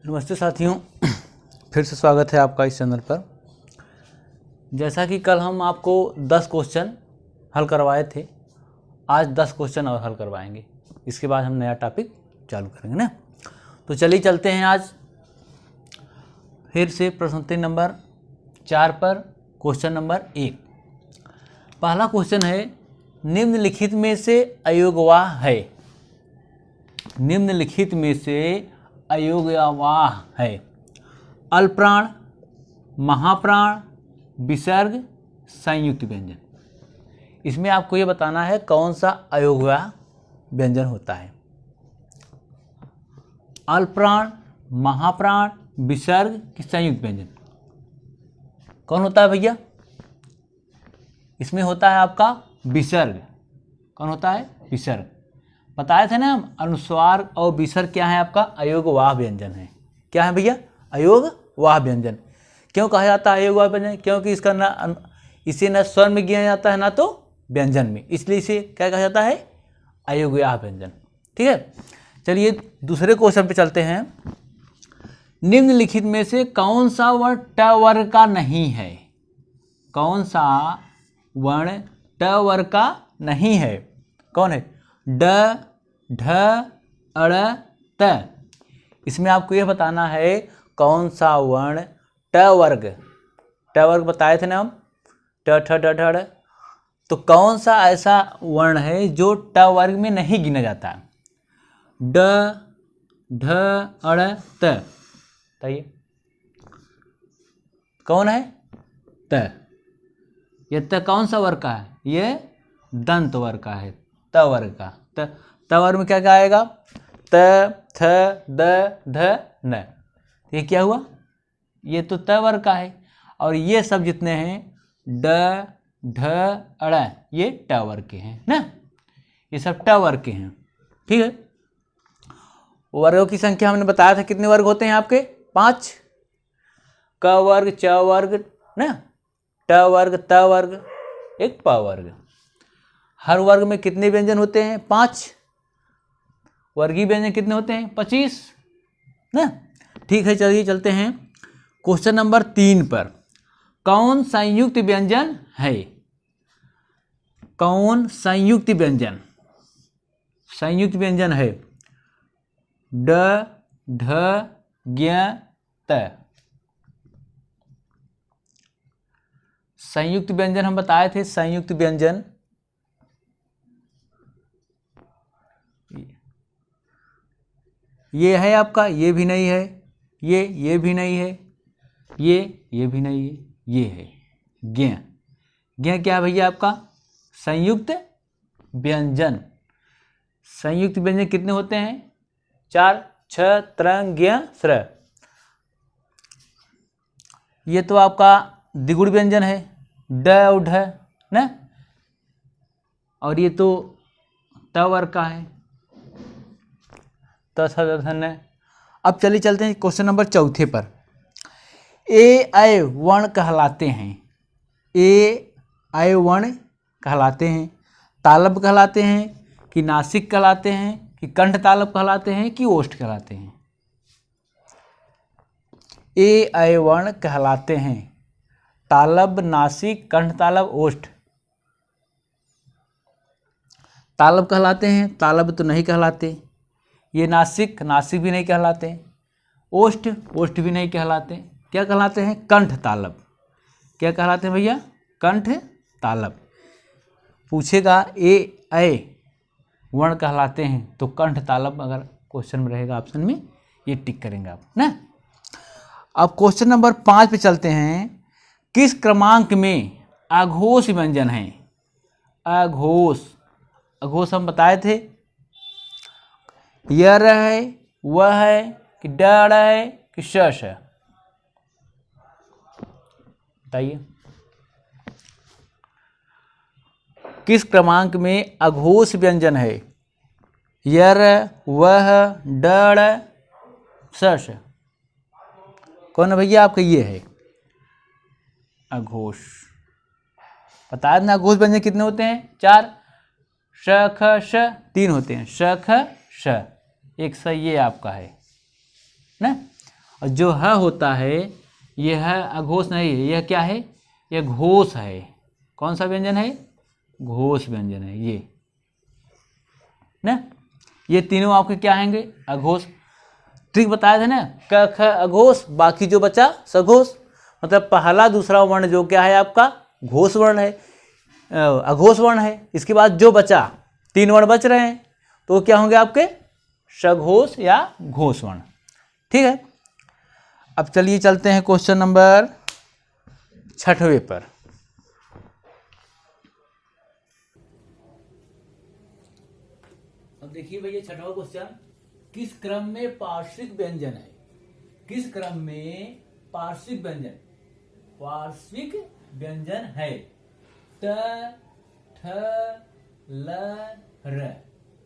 नमस्ते साथियों, फिर से स्वागत है आपका इस चैनल पर। जैसा कि कल हम आपको 10 क्वेश्चन हल करवाए थे, आज 10 क्वेश्चन और हल करवाएंगे। इसके बाद हम नया टॉपिक चालू करेंगे ना। तो चलिए चलते हैं आज फिर से प्रश्नोत्तरी नंबर 4 पर। क्वेश्चन नंबर 1, पहला क्वेश्चन है, निम्नलिखित में से अयोग्यवाह है। निम्नलिखित में से अयोग्यवाह है। अल्पप्राण, महाप्राण, विसर्ग, संयुक्त व्यंजन। इसमें आपको ये बताना है कौन सा अयोग्यवाह व्यंजन होता है। अल्पप्राण, महाप्राण, विसर्ग कि संयुक्त व्यंजन, कौन होता है भैया? इसमें होता है आपका विसर्ग। कौन होता है? विसर्ग। बताए थे ना हम, अनुस्वार और विसर्ग क्या है आपका? अयोग्यवाह व्यंजन है। क्या है भैया? अयोग्यवाह व्यंजन। क्यों कहा जाता है अयोग्यवाह व्यंजन? क्योंकि इसका ना इसे न स्वर में गिना जाता है ना तो व्यंजन में, इसलिए इसे क्या कहा जाता है? अयोग्यवाह व्यंजन। ठीक है, चलिए दूसरे क्वेश्चन पे चलते हैं। निम्नलिखित में से कौन सा वर्ण ट वर्ग का नहीं है? कौन सा वर्ण ट वर्ग का नहीं है? कौन है? ड, ढ, अड़, त। इसमें आपको यह बताना है कौन सा वर्ण ट वर्ग। ट वर्ग बताए थे ना हम, ट, ठ, ड, ढ, ड़। तो कौन सा ऐसा वर्ण है जो ट वर्ग में नहीं गिना जाता? ड, ढ, अड़, त। बताइए कौन है? त। ये त कौन सा वर्ग का है? ये दंत वर्ग का है, त वर्ग का। त वर्ग में क्या क्या आएगा? त, थ, द, ध, न। ये क्या हुआ? ये तो त वर्ग का है। और ये सब जितने हैं ड, ढ, अड़, ये ट वर्ग के हैं ना। ये सब ट वर्ग के हैं। ठीक है, वर्गों की संख्या हमने बताया था कितने वर्ग होते हैं आपके? 5। क वर्ग, च वर्ग ना, ट वर्ग, त वर्ग, एक प वर्ग। हर वर्ग में कितने व्यंजन होते हैं? 5। वर्गीय व्यंजन कितने होते हैं? 25 ना। ठीक है, चलिए चलते हैं क्वेश्चन नंबर 3 पर। कौन संयुक्त व्यंजन है? कौन संयुक्त व्यंजन? संयुक्त व्यंजन है ड, ढ, ज्ञ, त। संयुक्त व्यंजन हम बताए थे। संयुक्त व्यंजन ये है आपका, ये भी नहीं है, ये भी नहीं है, ये भी नहीं है, ये है ज्ञ। ज्ञ क्या है भैया आपका? संयुक्त व्यंजन। संयुक्त व्यंजन कितने होते हैं? 4, छ, त्रंग, ज्ञ, स्र। ये तो आपका द्विगुण व्यंजन है, ड और ढ ना। और ये तो त वर्ग का है, तथन। अब चलिए चलते हैं क्वेश्चन नंबर 4 पर। ए ऐ वर्ण कहलाते हैं। ए ऐ वर्ण कहलाते हैं। तालब कहलाते हैं कि नासिक कहलाते हैं कि कंठ तालब कहलाते हैं कि ओष्ठ कहलाते हैं? ए ऐ वर्ण कहलाते हैं। तालब, नासिक, कंठ तालब, ओष्ठ। तालब कहलाते हैं, तालब तो नहीं कहलाते। ये नासिक, नासिक भी नहीं कहलाते। ओष्ठ, ओष्ठ भी नहीं कहलाते। क्या कहलाते हैं? कंठ तालब। क्या कहलाते हैं भैया? कंठ तालब। पूछेगा ए ऐ वर्ण कहलाते हैं तो कंठ तालब अगर क्वेश्चन में रहेगा ऑप्शन में, ये टिक करेंगे आप ना। अब क्वेश्चन नंबर 5 पे चलते हैं। किस क्रमांक में अघोष व्यंजन है? अघोष, अघोष हम बताए थे, यर है, वह है कि डर है कि शश है? बताइए किस क्रमांक में अघोष व्यंजन है? यर, वह, डर, शश। कौन है भैया आपका? ये है अघोष। बताया ना अघोष व्यंजन कितने होते हैं? 4। श, ख, श 3 होते हैं। श, ख, श, एक सही ये आपका है ना। और जो ह होता है ये है अघोष नहीं है, यह क्या है, यह घोष है। कौन सा व्यंजन है, घोष व्यंजन है ये ना। ये तीनों आपके क्या आएंगे, अघोष। ट्रिक बताया था ना, क ख अघोष, बाकी जो बचा सघोष। मतलब पहला दूसरा वर्ण जो क्या है आपका घोष वर्ण है, अघोष वर्ण है। इसके बाद जो बचा 3 वर्ण बच रहे हैं तो क्या होंगे आपके सघोष या घोष वर्ण। ठीक है, अब चलिए चलते हैं क्वेश्चन नंबर 6वें पर। अब देखिए भैया 6वां क्वेश्चन, किस क्रम में पार्श्विक व्यंजन है, किस क्रम में पार्श्विक व्यंजन, पार्श्विक व्यंजन है। त ठ ल र,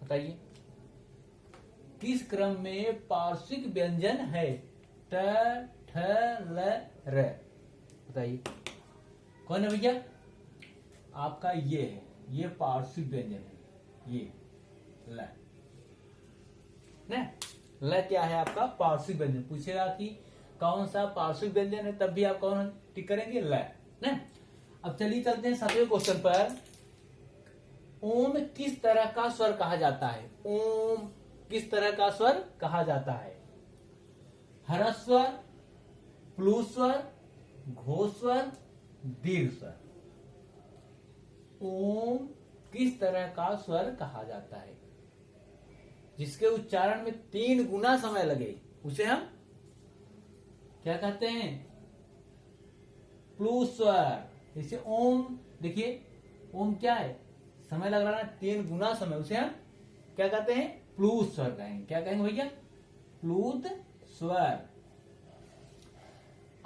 बताइए किस क्रम में पार्श्विक व्यंजन है। ट ठ ल र, बताइए कौन है भैया, आपका ये है, ये पार्श्विक व्यंजन है, ये ल ना। ल क्या है आपका पार्श्विक व्यंजन। पूछेगा कि कौन सा पार्श्विक व्यंजन है, तब भी आप कौन टिक करेंगे, ल ना। अब चलिए चलते हैं 7वें क्वेश्चन पर। ओम किस तरह का स्वर कहा जाता है, ओम किस तरह का स्वर कहा जाता है। ह्रस्वर, प्लुस्वर, घोस्वर, दीर्घ स्वर। ओम किस तरह का स्वर कहा जाता है, जिसके उच्चारण में 3 गुना समय लगे, उसे हम क्या कहते हैं, प्लुस्वर। जैसे ओम, देखिए ओम क्या है, समय लग रहा है 3 गुना समय, उसे हम क्या कहते हैं, प्लुत स्वर कहेंगे। क्या कहेंगे भैया, प्लुत स्वर।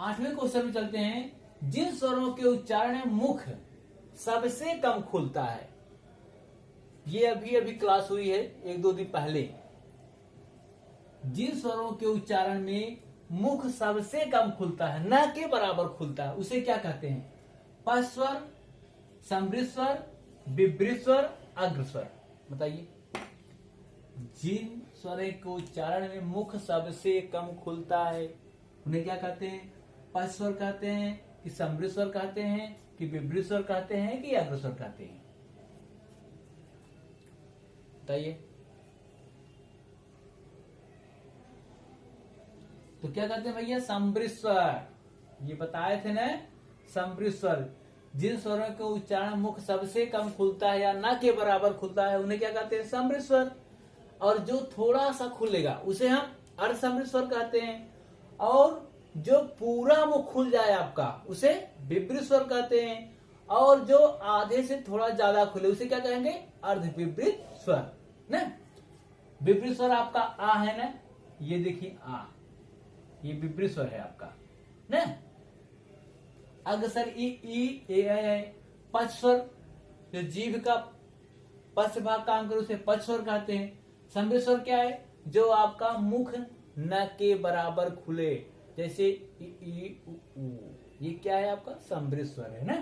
8वें क्वेश्चन में चलते हैं। जिन स्वरों के उच्चारण में मुख सबसे कम खुलता है, ये अभी अभी क्लास हुई है 1-2 दिन पहले। जिन स्वरों के उच्चारण में मुख सबसे कम खुलता है, न के बराबर खुलता है, उसे क्या कहते हैं, पस्वर, सम्मिश्र, विभ्रिस्वर, अग्रस्वर। बताइए जिन स्वर के उच्चारण में मुख सबसे कम खुलता है उन्हें क्या कहते हैं, पस्वर कहते हैं कि सम्मिश्र कहते हैं कि विभ्रिस्वर कहते हैं कि अग्रस्वर कहते हैं, बताइए। तो क्या कहते हैं भैया, सम्मिश्र। ये बताए थे ना, सम्मिश्र। जिन स्वरों के उच्चारण मुख सबसे कम खुलता है या ना के बराबर खुलता है उन्हें क्या कहते हैं, सम्मिश्र। और जो थोड़ा सा खुलेगा उसे हम अर्ध सम्मिश्र कहते हैं, और जो पूरा मुख खुल जाए आपका उसे विभ्रिस्वर कहते हैं, और जो आधे से थोड़ा ज्यादा खुले उसे क्या कहेंगे, अर्ध विभ्रित स्वर ना। विभ्रित स्वर आपका आ है ना, ये देखिए आ, ये विभ्रित स्वर है आपका ना। अग्रस्वर ई है। पश्चस्वर जो जीभ का पश्च भाग काम करे उसे पश्चस्वर कहते हैं। सम्मिश्र क्या है, जो आपका मुख न के बराबर खुले, जैसे ई उ ऊ, ये क्या है आपका सम्मिश्र है ना।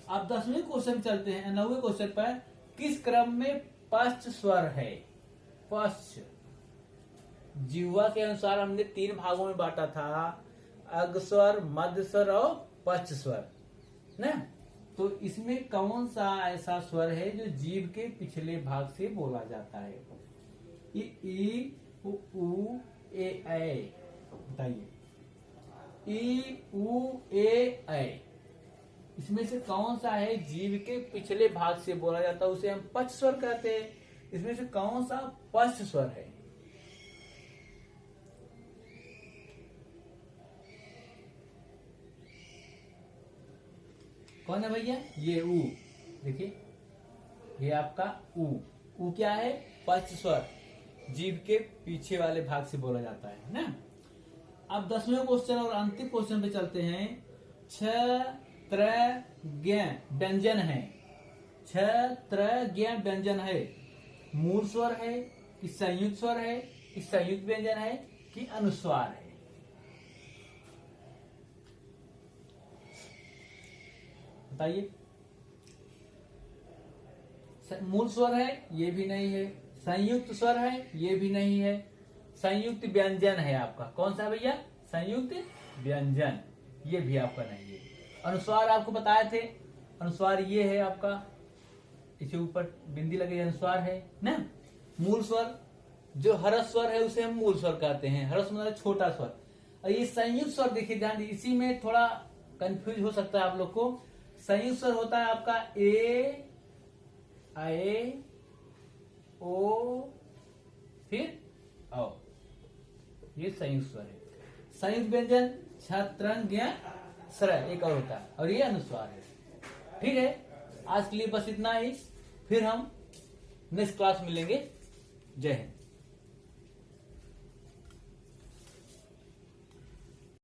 अब 10वें क्वेश्चन चलते हैं, 9वें क्वेश्चन पर। किस क्रम में पश्च स्वर है, पश्च। जिह्वा के अनुसार हमने 3 भागों में बांटा था, अग्रस्वर, मध्य स्वर और पश्च स्वर ना। तो इसमें कौन सा ऐसा स्वर है जो जीभ के पिछले भाग से बोला जाता है, ई उ ऊ ए ऐ, बताइए ई उ ए ऐ, इसमें से कौन सा है जीभ के पिछले भाग से बोला जाता है, उसे हम पश्च स्वर कहते हैं। इसमें से कौन सा पश्च स्वर है, कौन है भैया, ये ऊ। देखिए ये आपका ऊ, ऊ क्या है, पश्च स्वर, जीभ के पीछे वाले भाग से बोला जाता है ना। अब 10वें क्वेश्चन और अंतिम क्वेश्चन पे चलते हैं। छ त्र ज्ञ व्यंजन है, छ त्र ज्ञ व्यंजन है, मूल स्वर है कि संयुक्त स्वर है कि संयुक्त व्यंजन है कि अनुस्वार है, बताइए। मूल स्वर है, ये भी नहीं है। संयुक्त स्वर है, ये भी नहीं है। संयुक्त व्यंजन है आपका। कौन सा है भैया? संयुक्त व्यंजन। ये भी आपका नहीं है। अनुस्वार आपको बताए थे, अनुस्वार ये है आपका, इसे ऊपर बिंदी लगे अनुस्वार है ना। मूल स्वर, जो हर्ष स्वर है उसे हम मूल स्वर कहते हैं। हर्ष मतलब छोटा स्वर। और ये संयुक्त स्वर देखिए ध्यान दीजिए, इसी में थोड़ा कंफ्यूज हो सकता है आप लोग को। संयुक्त स्वर होता है आपका ए, ओ, फिर औ। ये संयुक्त स्वर है। संयुक्त व्यंजन छत्रंग स्वर एक और होता है, और ये अनुस्वार है। ठीक है, आज के लिए बस इतना ही। फिर हम नेक्स्ट क्लास मिलेंगे। जय हिंद।